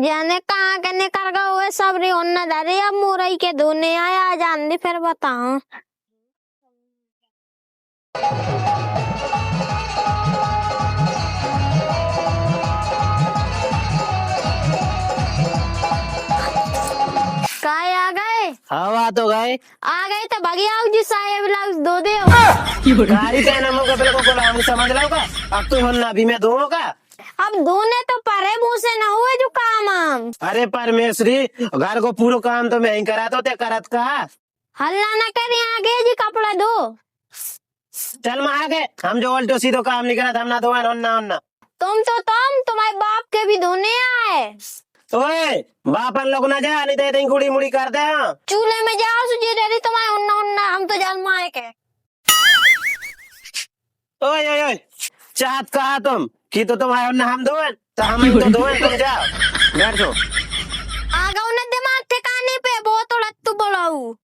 जाने कहाँ के निकल गए हुए सब रे उन्ना दारे अब मुरई के धोने आया जान दी फिर बताऊं। काय आ गए? हाँ तो गए आ गए तो भगिया जी साहेब ब्लाउज दो दे। गाड़ी से ना मुझे बिल्कुल गुलाम समझ लो का। अब तो हम भी मैं दूंगा का। अब धोने तो परे मुंह से ना हुए जो काम हम। अरे परमेश्वरी घर को पूरा काम तो मैं ही करा तो ते करत का। हल्ला ना करी आगे जी कपड़ा दो। चल मैं आगे हम जो उल्टो सीधो काम नहीं करत हम ना धोए होन्ना तुम तुम्हारे बाप के भी धोने आए। ओए बापन लोग ना जा नहीं दे कुड़ी मुड़ी कर दे। चूल्हे में जाओ सुजी डरी तुम्हारे उन्ना हम तो जल माए के। ओए ओए ओए चाहत कहा तुम कि तो तुम्हारे उन्ना हम धोए तो हम तो धोए तुम जाओ बैठो। आगा उन्हें दिमाग ठिकाने पे बहुत उड़त बोलाऊ।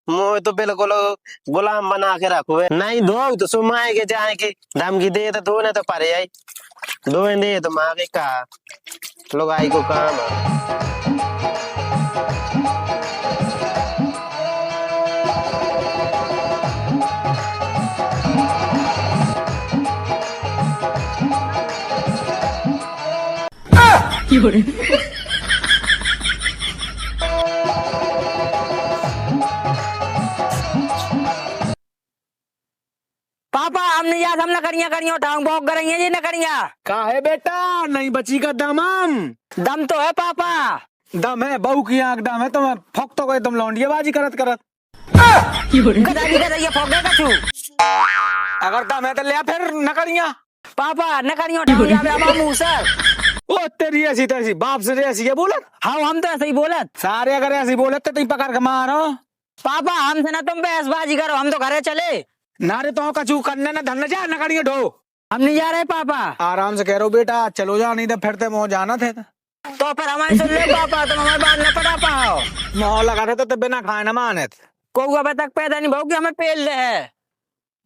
मुझे तो बिल्कुल गुलाम बना के रखो नहीं दो तो सुमाए के जाए की धमकी दे तो धोने तो परे आई धोए दे तो माँ के कहा लोग आई को काम है। पापा हमने याद हम नकरियां उठाऊं भोग करेंगे जी नकरियां। का है बेटा नहीं बची का दम हम दम तो है पापा। दम है बहू की आंख दम है तुम्हें फोक तो गए तुम लौंडिया बाजी करत करत गदारी गदारी फोग गए कछु। अगर दम है तो ले फिर नकरिया पापा नकरियां उठाऊं जा मेरा मुंह से। ओ तेरी ऐसी तैसी बाप से ऐसी है बोलत। हाँ हम तो ऐसे ही बोलत। सारे अगर ऐसी बोलत तो तुम पकड़ के मारो। पापा हमसे ना तुम बहसबाजी करो हम तो घरे चले। नारे तो कचू करने ना धन जा नकरिया ढो। हम नहीं जा रहे पापा। आराम से कह रहा बेटा चलो जा नहीं तो फिर ते मोह जाना थे तो फिर हमारे सुन ले पापा तुम हमारे बात न पटा पाओ। मोह लगा थे तो बिना खाए न माने को अभी तक पैदा नहीं भाव कि हमें पेल ले है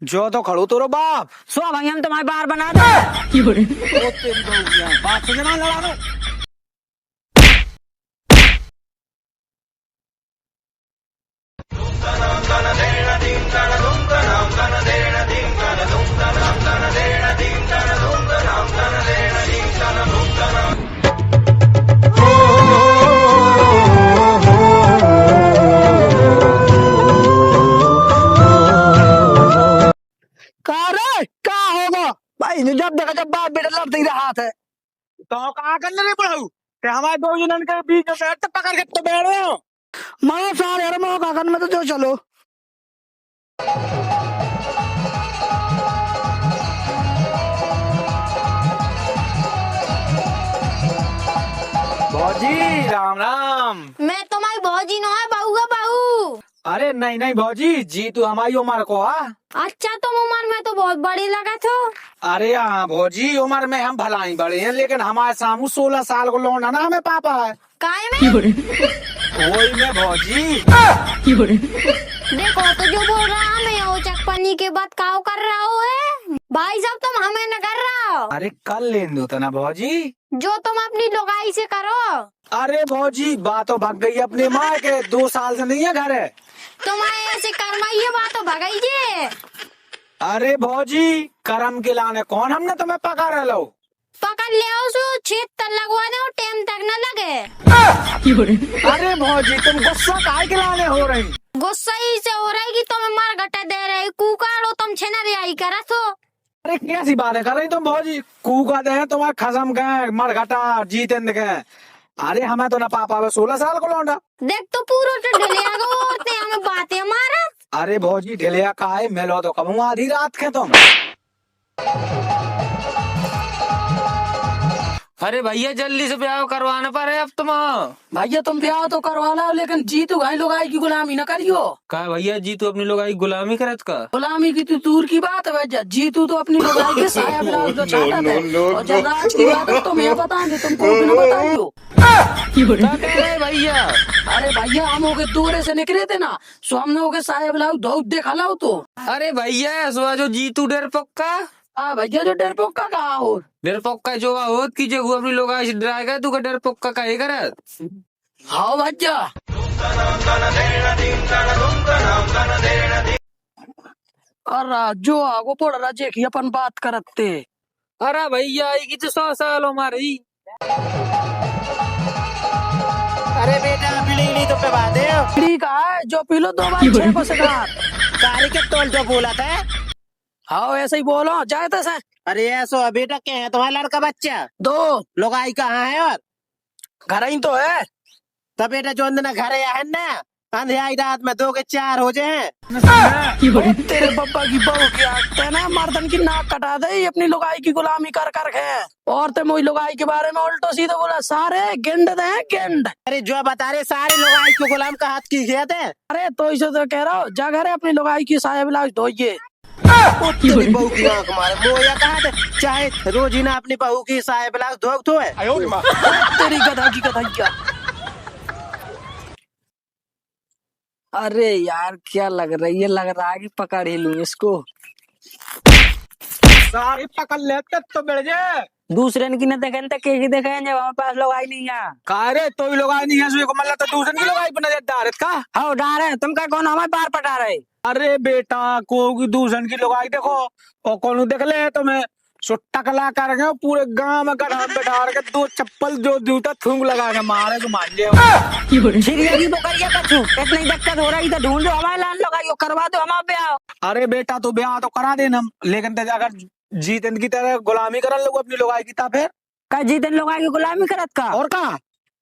जो तो खड़ू तो बाप सो भाई हम तुम्हारे बाहर बना दे। तेरी बहू की आंख, बाप से ना लड़ा दो। क्या होगा भाई जब देखा जब बाप बेटा लड़ते ही रहा है तो कहा करने नहीं पड़ाऊ हमारे दो जनन के बीच में तो पकड़ के तो बैठ रहे हो। मैं सारे यार मैं कागन में तो जो चलो। भौजी राम राम। मैं तुम्हारी भौजी नो है बहू का बहू। अरे नहीं नहीं भौजी जी तू हमारी उम्र को आ। अच्छा तुम उम्र में तो बहुत बड़ी लगा थो। अरे हाँ भौजी उम्र में हम भला ही बड़े हैं लेकिन हमारे सामू 16 साल को लौंडा ना हमें पापा है। काय में वही में भौजी देखो तो जो बोल रहा मैं वो चकपनी के बाद काव कर रहा हो है भाई साहब तुम हमें न कर रहा हो। अरे कल ले दो तो ना भौजी जो तुम अपनी लुगाई से करो। अरे भौजी बातों भग गई अपने माँ के 2 साल से नहीं है घर है। तुम्हारे ऐसे करमाइए बातों भगाई जे। अरे भौजी करम के लाने कौन हमने तुम्हें पकड़ लो पकड़ ले उसो छेद तक लगवा दो टाइम तक न लगे। अरे भौजी तुम गुस्सा काहे के लाने हो रही। गुस्सा ही से हो रहा है कि तुम्हें मार गट्टा दे रहे कुकाड़ो तुम छेना रियाई करा तो। अरे कैसी बातें कर रही तुम भौजी कूका दे तुम्हारे खसम गए मरघटा जीतेंद गए। अरे हमें तो ना पापा 16 साल को लौंडा देख तो पूरा तो ढलिया गो होते हमें बातें मारा। अरे भौजी ढिलिया का है मिलो तो कब आधी रात के तुम। अरे भैया जल्दी से ब्याह करवाना पड़े अब तुम। भैया तुम ब्याह तो करवा लो लेकिन जीतू भाई लोग की गुलामी न करियो। का भैया जी तू अपनी लोग गुलामी करत का। गुलामी की तो दूर की बात है भैया जीतू तो अपनी लोग के साया ब्लाउज तो चाहता था और जब राज की बात है तो मैं बताएंगे तुमको भी न बताइयो। क्या कह रहे भैया। अरे भैया हम हो दूरे से निकले थे ना सो हम लोग के साया ब्लाउज धो देखा लो तो। अरे भैया सुबह जो जीतू डर पक्का हाँ भैया जो डरपोक का कहा हो। डरपोक का जो होत की जगह अपनी लोग आई डराएगा तू का डरपोक का काहे करत? हाँ भैया और जो आगो पड़ रहा जेकी अपन बात करते। अरे भैया की तो 100 साल हमारी। अरे बेटा बीड़ी तो पे बात है ठीक है जो पी लो 2 बार 6 को सिगार। कारी के तोल जो बोला था। हाँ ऐसे ही बोलो जाए तो से। अरे ऐसा बेटा क्या है तुम्हारा लड़का बच्चा 2 लोग आई कहाँ है और घर ही तो है। तब बेटा जो अंदर घर है ना अंधेरी रात में 2 के 4 हो जाए। तेरे पप्पा की बहू की आदत है ना मर्दन की नाक कटा दे अपनी लुगाई की गुलामी कर कर के। और ते मोई लुगाई के बारे में उल्टो सीधे बोला सारे गेंड दे गेंड। अरे जो बता रहे सारे लोग आई को गुलाम का हाथ की खेत है। अरे तो इसे तो कह रहा हूँ जा घर है अपनी लुगाई की साया ब्लाउज धोइए। तेरी बहू की आंख मारे मोया कहा थे चाहे रोज ही ना अपनी बहू की साय ब्लाउज धो है। तेरी गधा की गधा। अरे यार क्या लग रही है लग रहा है कि पकड़ ही लूं इसको। सारी पकड़ लेते तो बढ़ जाए। दूसरे की न देखे के देखे जब हमारे पास लोग आई नहीं है। का रे तो ही लोग आई नहीं है सुई को मतलब तो दूसरे की लोग आई पर नजर डाल का। हाँ डार है तुम क्या कौन हमारे बार पटा रहे। अरे बेटा को दूसरे की लोग आई देखो और कौन देख ले तुम्हें सुट्टा कला कर गए पूरे गांव में गधा बैठा के 2 चप्पल जो जूता थूक लगा के मारे तो मान लिया। सीरियसली तो करिए कछु इतनी दिक्कत हो रही तो ढूंढो हमारे लान लगाइयो करवा दो हमारे ब्याह। अरे बेटा तो ब्याह तो करा देना लेकिन ते अगर जीतन की तरह गुलामी करन लोग अपनी लोग आई की ता फिर का जीतन लोग आगे गुलामी करत का। और का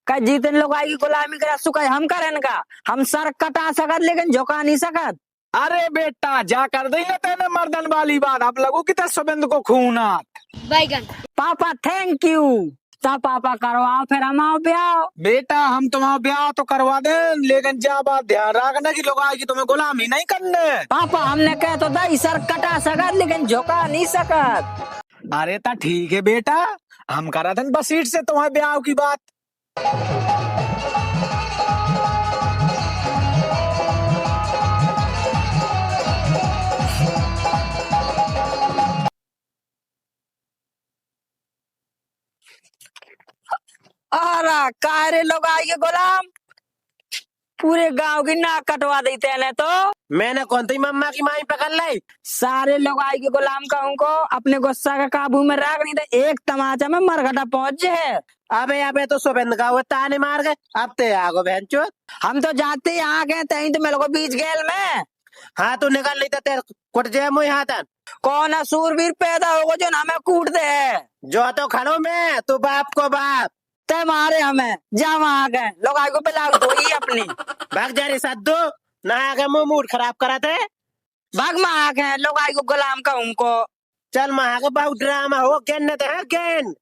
का जीतन लोग आगे गुलामी करत सु का हम करेन का। हम सर कटा सकत लेकिन झुका नहीं सकत। अरे बेटा जा कर दी तेने मर्दन वाली बात आप लोगों की तरह सुबंध को खूना बैगन पापा थैंक यू। ता पापा करवाओ फिर हम आओ ब्याह। बेटा हम तुम्हारा ब्याह तो करवा दे लेकिन जा बात ध्यान रखना कि लोग आएगी तुम्हें गुलामी नहीं करने। पापा हमने कह तो दई सर कटा सकत लेकिन झुका नहीं सकत। अरे ता ठीक है बेटा हम करा थे बस सीट से तुम्हारे ब्याह की बात। अरे कारे लोग आएंगे गुलाम पूरे गांव की नाक कटवा देते हैं तो। मैंने कौन सी मम्मा की माई पकड़ लाई। सारे लोग आएंगे गुलाम का उनको अपने गुस्सा का काबू में रख नहीं तो एक तमाचा में मरघटा पहुंच जाए। अबे तो सुबंध का हुआ ताने मार गए अब ते आगो बहन चोत। हम तो जाते ही आ गए तहीं तो मेरे को बीच गेल में। हाँ तो निकल नहीं तो तेरे कुट जाए मुँह हाथन। कौन है सूरवीर पैदा होगा जो हमें कूट दे। जो तो खड़ो मैं तो बाप को बाप ते मारे हमें जा वहां गए लोग आगे पिला दो ही अपनी भाग जा रे सद्दू नहा के मुंह मूड खराब करा थे। भाग में आ गए लोग आगे गुलाम का उनको। चल महा के बहुत ड्रामा हो गेन तो है गेन।